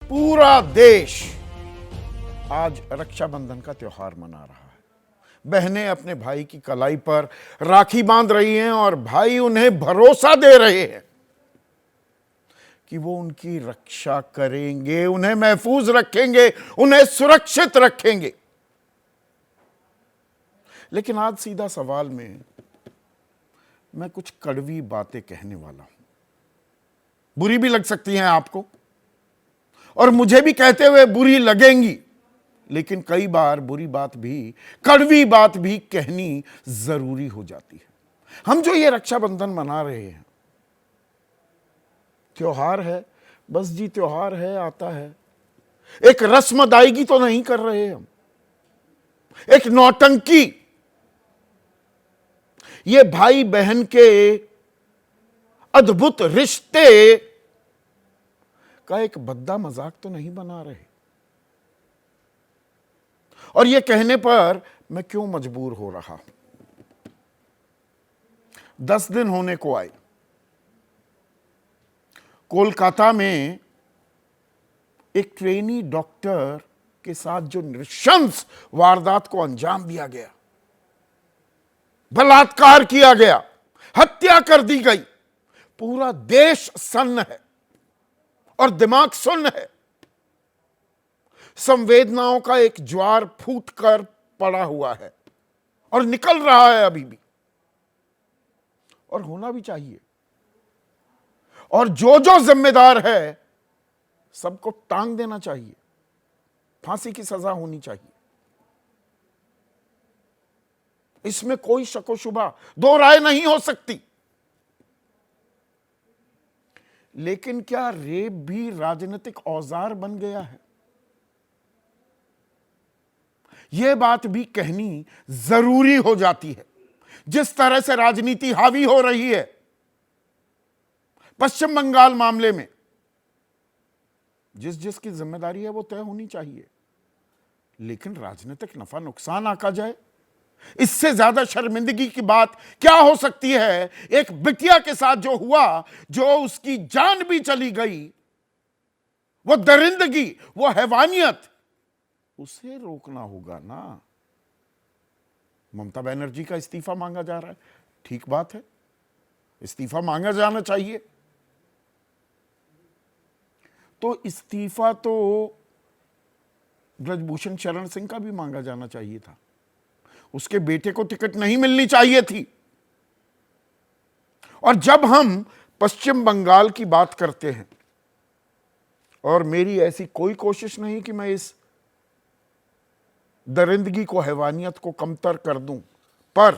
पूरा देश आज रक्षाबंधन का त्योहार मना रहा है। बहनें अपने भाई की कलाई पर राखी बांध रही हैं और भाई उन्हें भरोसा दे रहे हैं कि वो उनकी रक्षा करेंगे, उन्हें महफूज रखेंगे, उन्हें सुरक्षित रखेंगे। लेकिन आज सीधा सवाल में मैं कुछ कड़वी बातें कहने वाला हूं। बुरी भी लग सकती हैं आपको और मुझे भी कहते हुए बुरी लगेंगी, लेकिन कई बार बुरी बात भी, कड़वी बात भी कहनी जरूरी हो जाती है। हम जो ये रक्षाबंधन मना रहे हैं, त्योहार है, बस जी त्योहार है, आता है। एक रस्म अदायगी तो नहीं कर रहे हम, एक नौटंकी, ये भाई बहन के अद्भुत रिश्ते का एक भद्दा मजाक तो नहीं बना रहे। और यह कहने पर मैं क्यों मजबूर हो रहा हूं। 10 दिन होने को आए, कोलकाता में एक ट्रेनी डॉक्टर के साथ जो नृशंस वारदात को अंजाम दिया गया, बलात्कार किया गया, हत्या कर दी गई, पूरा देश सन्न है और दिमाग सुन्न है। संवेदनाओं का एक ज्वार फूट कर पड़ा हुआ है और निकल रहा है अभी भी, और होना भी चाहिए। और जो जिम्मेदार है सबको टांग देना चाहिए, फांसी की सजा होनी चाहिए। इसमें कोई शको शुबा, दो राय नहीं हो सकती। लेकिन क्या रेप भी राजनीतिक औजार बन गया है? यह बात भी कहनी जरूरी हो जाती है। जिस तरह से राजनीति हावी हो रही है पश्चिम बंगाल मामले में, जिसकी जिम्मेदारी है वो तय होनी चाहिए। लेकिन राजनीतिक नफा नुकसान आका जाए, इससे ज्यादा शर्मिंदगी की बात क्या हो सकती है? एक बिटिया के साथ जो हुआ, जो उसकी जान भी चली गई, वो दरिंदगी, वो हैवानियत, उसे रोकना होगा ना। ममता बनर्जी का इस्तीफा मांगा जा रहा है, ठीक बात है, इस्तीफा मांगा जाना चाहिए। तो इस्तीफा तो ब्रजभूषण शरण सिंह का भी मांगा जाना चाहिए था। उसके बेटे को टिकट नहीं मिलनी चाहिए थी। और जब हम पश्चिम बंगाल की बात करते हैं, और मेरी ऐसी कोई कोशिश नहीं कि मैं इस दरिंदगी को, हैवानियत को कमतर कर दूं, पर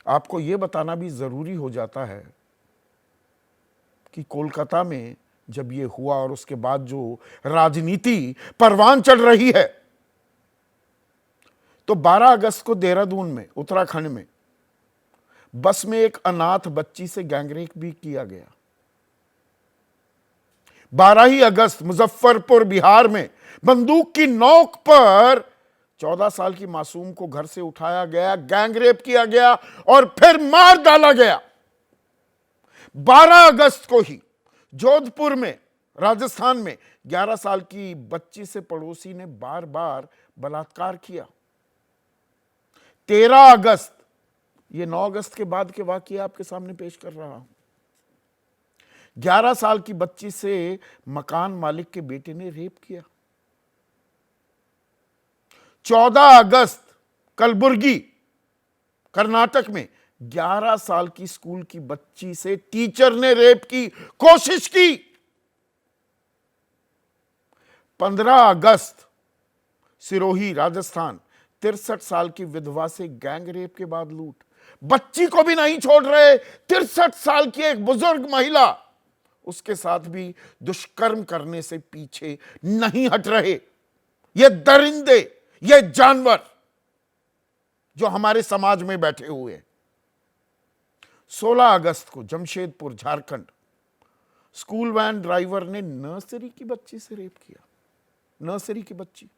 आपको यह बताना भी जरूरी हो जाता है कि कोलकाता में जब यह हुआ और उसके बाद जो राजनीति परवान चढ़ रही है, तो 12 अगस्त को देहरादून में, उत्तराखंड में, बस में एक अनाथ बच्ची से गैंगरेप भी किया गया। 12 ही अगस्त मुजफ्फरपुर बिहार में बंदूक की नोक पर 14 साल की मासूम को घर से उठाया गया, गैंगरेप किया गया और फिर मार डाला गया। 12 अगस्त को ही जोधपुर में, राजस्थान में, 11 साल की बच्ची से पड़ोसी ने बार बार बलात्कार किया। 13 अगस्त, ये 9 अगस्त के बाद के वाकये आपके सामने पेश कर रहा हूं। 11 साल की बच्ची से मकान मालिक के बेटे ने रेप किया। 14 अगस्त कलबुर्गी, कर्नाटक में 11 साल की स्कूल की बच्ची से टीचर ने रेप की कोशिश की। 15 अगस्त सिरोही, राजस्थान, 63 साल की विधवा से गैंग रेप के बाद लूट। बच्ची को भी नहीं छोड़ रहे, 63 साल की एक बुजुर्ग महिला, उसके साथ भी दुष्कर्म करने से पीछे नहीं हट रहे। ये दरिंदे, ये जानवर जो हमारे समाज में बैठे हुए हैं। 16 अगस्त को Jamshedpur, Jharkhand, school van driver ने नर्सरी की बच्ची से रेप किया, नर्सरी की बच्ची।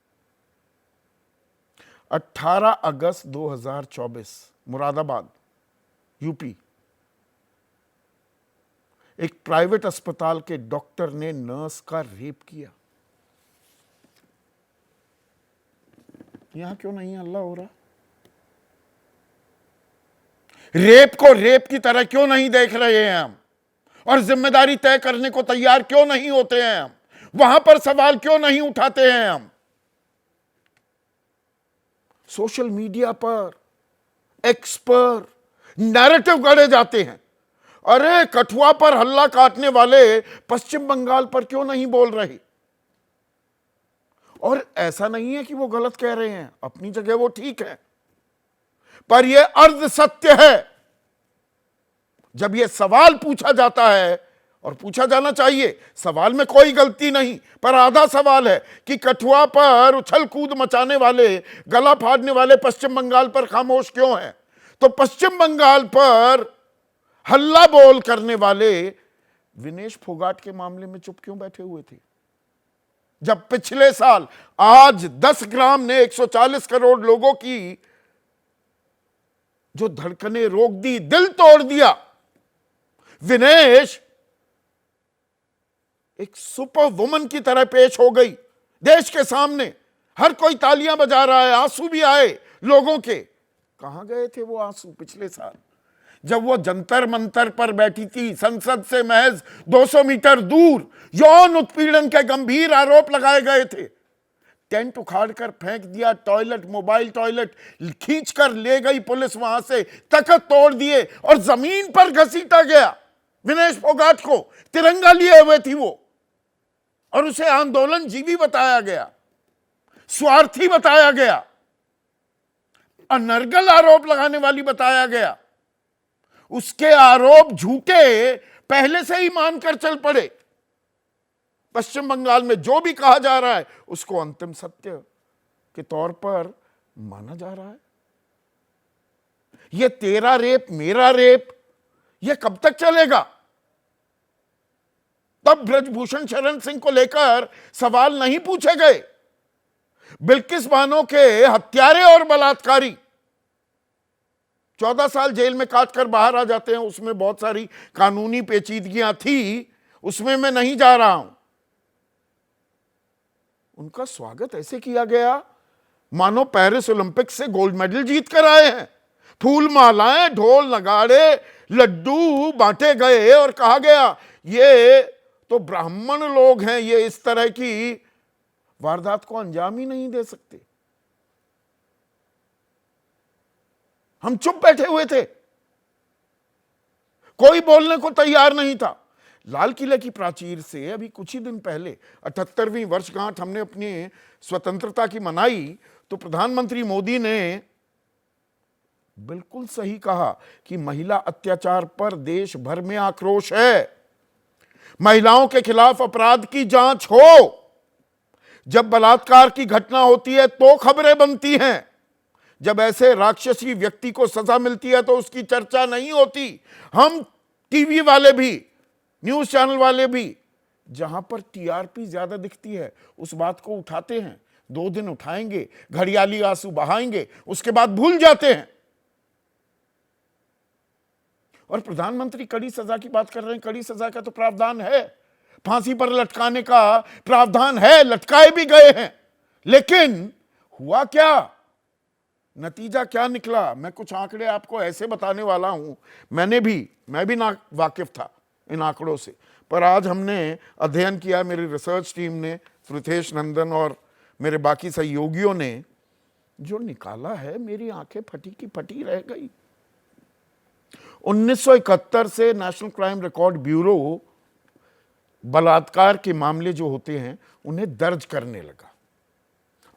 18 अगस्त 2024, मुरादाबाद, यूपी, एक प्राइवेट अस्पताल के डॉक्टर ने नर्स का रेप किया। यहां क्यों नहीं हल्ला हो रहा? रेप को रेप की तरह क्यों नहीं देख रहे हैं हम? और जिम्मेदारी तय करने को तैयार क्यों नहीं होते हैं हम? वहां पर सवाल क्यों नहीं उठाते हैं हम? सोशल मीडिया पर, एक्स पर नैरेटिव गढ़े जाते हैं। अरे कठुआ पर हल्ला काटने वाले पश्चिम बंगाल पर क्यों नहीं बोल रहे? और ऐसा नहीं है कि वो गलत कह रहे हैं, अपनी जगह वो ठीक है, पर यह अर्ध सत्य है। जब यह सवाल पूछा जाता है, और पूछा जाना चाहिए, सवाल में कोई गलती नहीं, पर आधा सवाल है कि कठुआ पर उछल कूद मचाने वाले, गला फाड़ने वाले पश्चिम बंगाल पर खामोश क्यों हैं? तो पश्चिम बंगाल पर हल्ला बोल करने वाले विनेश फोगाट के मामले में चुप क्यों बैठे हुए थे? जब पिछले साल आज 10 ग्राम ने 140 करोड़ लोगों की जो धड़कनें रोक दी, दिल तोड़ दिया। विनेश एक सुपर वुमन की तरह पेश हो गई देश के सामने। हर कोई तालियां बजा रहा है, आंसू भी आए लोगों के। कहां गए थे वो आंसू पिछले साल, जब वो जंतर मंतर पर बैठी थी, संसद से महज 200 मीटर दूर यौन उत्पीड़न के गंभीर आरोप लगाए गए थे। टेंट उखाड़कर फेंक दिया, टॉयलेट, मोबाइल टॉयलेट खींचकर ले गई पुलिस, वहां से तख्त तोड़ दिए और जमीन पर घसीटा गया विनेश फोगाट को। तिरंगा लिए हुए थी वो, और उसे आंदोलन जीवी बताया गया, स्वार्थी बताया गया, अनर्गल आरोप लगाने वाली बताया गया। उसके आरोप झूठे पहले से ही मानकर चल पड़े। पश्चिम बंगाल में जो भी कहा जा रहा है उसको अंतिम सत्य के तौर पर माना जा रहा है। यह तेरा रेप मेरा रेप, यह कब तक चलेगा? तब ब्रजभूषण शरण सिंह को लेकर सवाल नहीं पूछे गए। बिल्किस बानो के हत्यारे और बलात्कारी 14 साल जेल में काटकर बाहर आ जाते हैं, उसमें बहुत सारी कानूनी पेचीदगियां थी, उसमें मैं नहीं जा रहा हूं। उनका स्वागत ऐसे किया गया मानो पेरिस ओलंपिक्स से गोल्ड मेडल जीत कर आए हैं। फूल मालाएं, ढोल नगाड़े, लड्डू बांटे गए और कहा गया ये तो ब्राह्मण लोग हैं, ये इस तरह की वारदात को अंजाम ही नहीं दे सकते। हम चुप बैठे हुए थे, कोई बोलने को तैयार नहीं था। लाल किले की प्राचीर से अभी कुछ ही दिन पहले 78वीं वर्षगांठ हमने अपनी स्वतंत्रता की मनाई, तो प्रधानमंत्री मोदी ने बिल्कुल सही कहा कि महिला अत्याचार पर देश भर में आक्रोश है। महिलाओं के खिलाफ अपराध की जांच हो। जब बलात्कार की घटना होती है तो खबरें बनती हैं, जब ऐसे राक्षसी व्यक्ति को सजा मिलती है तो उसकी चर्चा नहीं होती। हम टीवी वाले भी, न्यूज चैनल वाले भी, जहां पर टीआरपी ज्यादा दिखती है उस बात को उठाते हैं, 2 दिन उठाएंगे, घड़ियाली आंसू बहाएंगे, उसके बाद भूल जाते हैं। और प्रधानमंत्री कड़ी सजा की बात कर रहे हैं। कड़ी सजा का तो प्रावधान है, फांसी पर लटकाने का प्रावधान है, लटकाए भी गए हैं, लेकिन हुआ क्या, नतीजा क्या निकला? मैं कुछ आंकड़े आपको ऐसे बताने वाला हूं, मैं भी ना वाकिफ था इन आंकड़ों से, पर आज हमने अध्ययन किया, मेरी रिसर्च टीम ने, श्रुतेश नंदन और मेरे बाकी सहयोगियों ने जो निकाला है, मेरी आंखें फटी की फटी रह गई। 1971 से नेशनल क्राइम रिकॉर्ड ब्यूरो बलात्कार के मामले जो होते हैं उन्हें दर्ज करने लगा,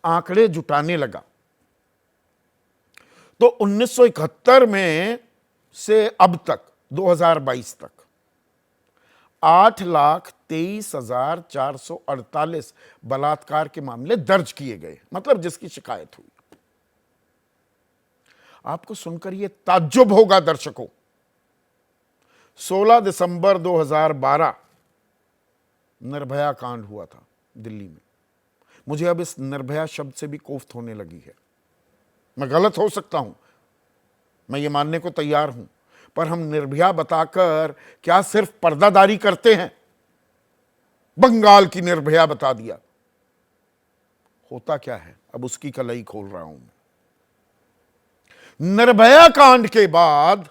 आंकड़े जुटाने लगा। तो 1971 में से अब तक 2022 तक 8,23,448 बलात्कार के मामले दर्ज किए गए, मतलब जिसकी शिकायत हुई। आपको सुनकर यह ताज्जुब होगा दर्शकों, 16 दिसंबर 2012 निर्भया कांड हुआ था दिल्ली में। मुझे अब इस निर्भया शब्द से भी कोफ्त होने लगी है। मैं गलत हो सकता हूं, मैं ये मानने को तैयार हूं, पर हम निर्भया बताकर क्या सिर्फ पर्दादारी करते हैं? बंगाल की निर्भया बता दिया, होता क्या है, अब उसकी कलई खोल रहा हूं। निर्भया कांड के बाद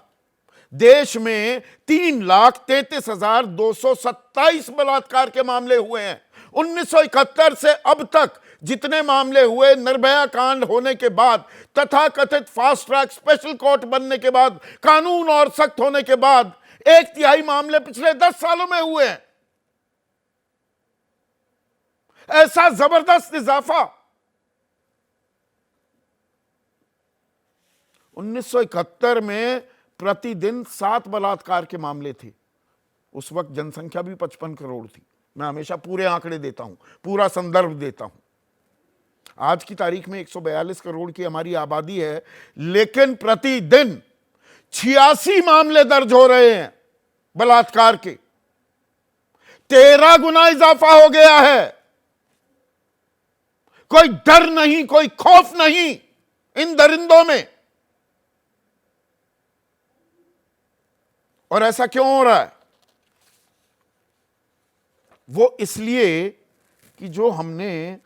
देश में 3,33,227 बलात्कार के मामले हुए हैं। 1971 से अब तक जितने मामले हुए, निर्भया कांड होने के बाद, तथाकथित फास्ट ट्रैक स्पेशल कोर्ट बनने के बाद, कानून और सख्त होने के बाद, 1/3 मामले पिछले 10 सालों में हुए हैं। ऐसा जबरदस्त इजाफा। 1971 में प्रतिदिन 7 बलात्कार के मामले थे। उस वक्त जनसंख्या भी 55 करोड़ थी। मैं हमेशा पूरे आंकड़े देता हूं, पूरा संदर्भ देता हूं। आज की तारीख में 142 करोड़ की हमारी आबादी है, लेकिन प्रतिदिन 86 मामले दर्ज हो रहे हैं बलात्कार के। 13 गुना इजाफा हो गया है। कोई डर नहीं, कोई खौफ नहीं इन दरिंदों में। और ऐसा क्यों हो रहा है? वो इसलिए कि जो हमने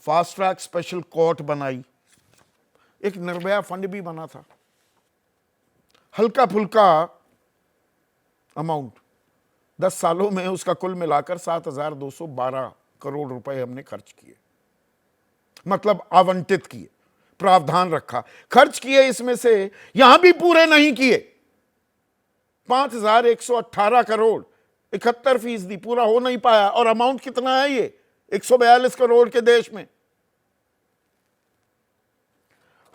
फास्ट ट्रैक स्पेशल कोर्ट बनाई, एक निर्भया फंड भी बना था, हल्का फुल्का अमाउंट, 10 सालों में उसका कुल मिलाकर 7,212 करोड़ रुपए हमने खर्च किए, मतलब आवंटित किए, प्रावधान रखा, खर्च किए। इसमें से यहां भी पूरे नहीं किए। 5,118 करोड़, 71% पूरा हो नहीं पाया। और अमाउंट कितना है ये? 142 करोड़ के देश में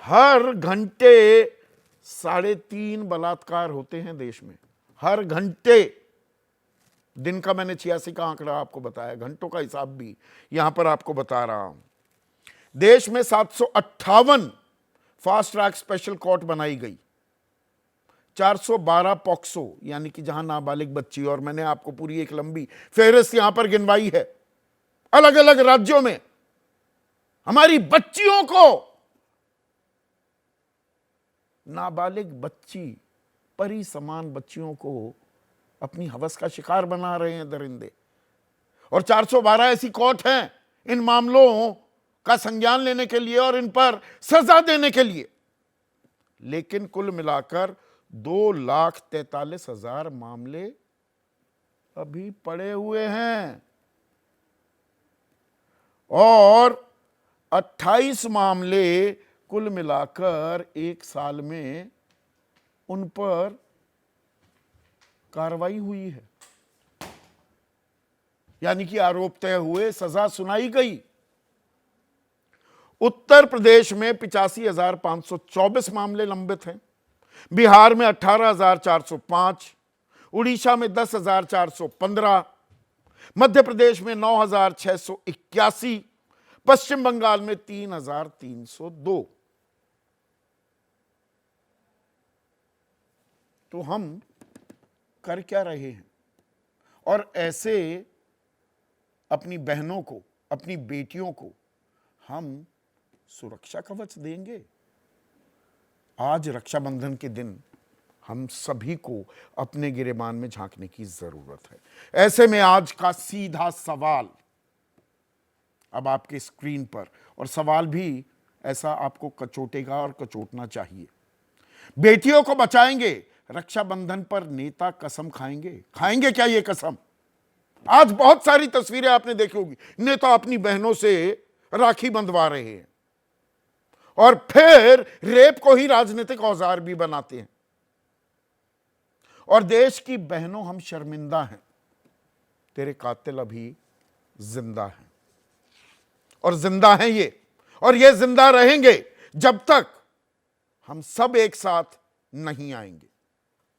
हर घंटे 3.5 बलात्कार होते हैं देश में, हर घंटे। दिन का मैंने 86 का आंकड़ा आपको बताया, घंटों का हिसाब भी यहां पर आपको बता रहा हूं। देश में 758 फास्ट ट्रैक स्पेशल कोर्ट बनाई गई, 412 पॉक्सो, यानी कि जहां नाबालिग बच्ची, और मैंने आपको पूरी एक लंबी फेहरिस्त यहां पर गिनवाई है, अलग अलग राज्यों में हमारी बच्चियों को, नाबालिग बच्ची, परी समान बच्चियों को अपनी हवस का शिकार बना रहे हैं दरिंदे। और 412 ऐसी कोर्ट हैं इन मामलों का संज्ञान लेने के लिए और इन पर सजा देने के लिए। लेकिन कुल मिलाकर 2,43,000 मामले अभी पड़े हुए हैं और 28 मामले कुल मिलाकर एक साल में उन पर कार्रवाई हुई है, यानी कि आरोप तय हुए, सजा सुनाई गई। उत्तर प्रदेश में 85,524 मामले लंबित हैं, बिहार में 18,405, उड़ीसा में 10,415, मध्य प्रदेश में 9,681, पश्चिम बंगाल में 3,302। तो हम कर क्या रहे हैं? और ऐसे अपनी बहनों को, अपनी बेटियों को हम सुरक्षा कवच देंगे? आज रक्षाबंधन के दिन हम सभी को अपने गिरेबान में झांकने की जरूरत है। ऐसे में आज का सीधा सवाल अब आपके स्क्रीन पर, और सवाल भी ऐसा आपको कचोटेगा और कचोटना चाहिए। बेटियों को बचाएंगे, रक्षाबंधन पर नेता कसम खाएंगे? खाएंगे क्या ये कसम? आज बहुत सारी तस्वीरें आपने देखी होगी, नेता अपनी बहनों से राखी बंधवा रहे हैं और फिर रेप को ही राजनीतिक औजार भी बनाते हैं। और देश की बहनों, हम शर्मिंदा हैं, तेरे कातिल अभी जिंदा हैं, और जिंदा हैं ये, और ये जिंदा रहेंगे जब तक हम सब एक साथ नहीं आएंगे।